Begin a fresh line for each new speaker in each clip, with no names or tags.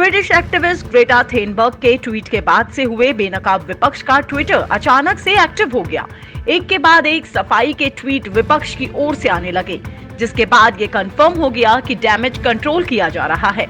Swedish activist Greta थेनबर्ग के tweet के बाद से हुए बेनकाब विपक्ष का ट्विटर अचानक से एक्टिव हो गया। एक के बाद एक सफाई के ट्वीट विपक्ष की ओर से आने लगे, जिसके बाद ये कंफर्म हो गया कि डैमेज कंट्रोल किया जा रहा है,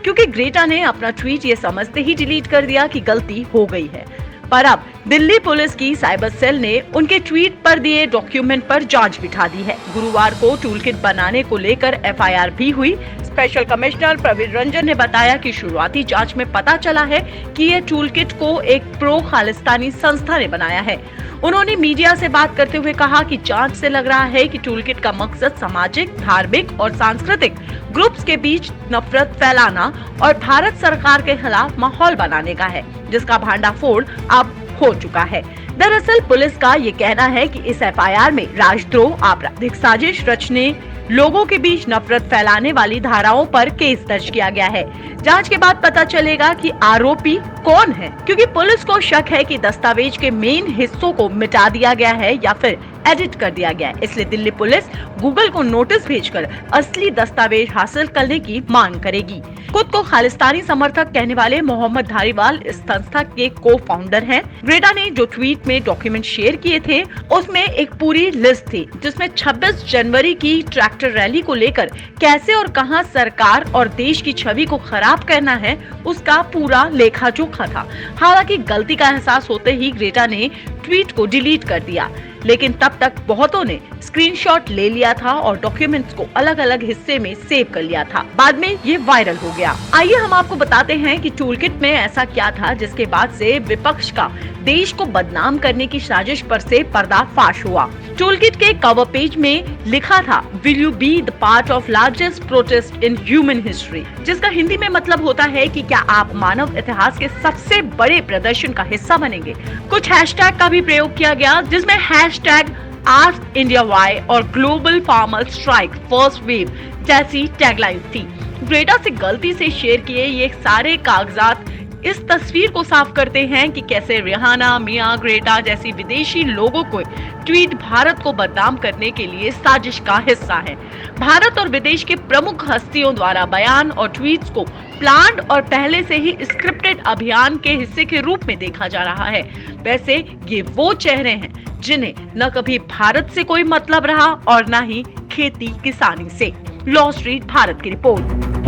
क्योंकि ग्रेटा ने अपना ट्वीट ये समझते ही डिलीट कर दिया कि गलती हो गई है। पर अब दिल्ली पुलिस की साइबर सेल ने उनके ट्वीट पर दिए डॉक्यूमेंट पर जांच बिठा दी है। गुरुवार को टूलकिट बनाने को लेकर एफआईआर भी हुई। स्पेशल कमिश्नर प्रवीण रंजन ने बताया कि शुरुआती जांच में पता चला है कि ये टूलकिट को एक प्रो खालिस्तानी संस्था ने बनाया है। उन्होंने मीडिया से बात करते हुए कहा कि जांच से लग रहा है कि टूलकिट का मकसद सामाजिक, धार्मिक और सांस्कृतिक ग्रुप्स के बीच नफरत फैलाना और भारत सरकार के खिलाफ माहौल बनाने का है, जिसका भांडाफोड़ अब हो चुका है। दरअसल पुलिस का ये कहना है कि इस एफआईआर में राजद्रोह, आपराधिक साजिश रचने, लोगों के बीच नफरत फैलाने वाली धाराओं पर केस दर्ज किया गया है। जांच के बाद पता चलेगा कि आरोपी कौन है, क्योंकि पुलिस को शक है कि दस्तावेज के मेन हिस्सों को मिटा दिया गया है या फिर एडिट कर दिया गया है। इसलिए दिल्ली पुलिस गूगल को नोटिस भेजकर असली दस्तावेज हासिल करने की मांग करेगी। खुद को खालिस्तानी समर्थक कहने वाले मोहम्मद धारीवाल इस संस्था के को फाउंडर हैं। ग्रेटा ने जो ट्वीट में डॉक्यूमेंट शेयर किए थे, उसमें एक पूरी लिस्ट थी, जिसमें 26 जनवरी की ट्रैक्टर रैली को लेकर कैसे और कहां सरकार और देश की छवि को खराब करना है, उसका पूरा लेखा जोखा था। हालांकि गलती का एहसास होते ही ग्रेटा ने ट्वीट को डिलीट कर दिया, लेकिन तब तक बहुतों ने स्क्रीनशॉट ले लिया था और डॉक्यूमेंट्स को अलग अलग हिस्से में सेव कर लिया था। बाद में ये वायरल हो गया। आइए हम आपको बताते हैं कि टूलकिट में ऐसा क्या था जिसके बाद से विपक्ष का देश को बदनाम करने की साजिश पर से पर्दाफाश हुआ। टूलकिट के कवर पेज में लिखा था, will you be the part of largest protest in human history, जिसका हिंदी में मतलब होता है कि क्या आप मानव इतिहास के सबसे बड़े प्रदर्शन का हिस्सा बनेंगे। कुछ हैशटैग का भी प्रयोग किया गया, जिसमें हैशटैग आस्क इंडिया व्हाई और global farmer strike first wave जैसी टैगलाइन थी। ग्रेटा से गलती से शेयर किए ये सारे कागजात इस तस्वीर को साफ करते हैं कि कैसे रिहाना, मिया, ग्रेटा जैसी विदेशी लोगों को ट्वीट भारत को बदनाम करने के लिए साजिश का हिस्सा है। भारत और विदेश के प्रमुख हस्तियों द्वारा बयान और ट्वीट्स को प्लान्ड और पहले से ही स्क्रिप्टेड अभियान के हिस्से के रूप में देखा जा रहा है। वैसे ये वो चेहरे हैं जिन्हें न कभी भारत से कोई मतलब रहा और न ही खेती किसानी से। लॉ स्ट्रीट भारत की रिपोर्ट।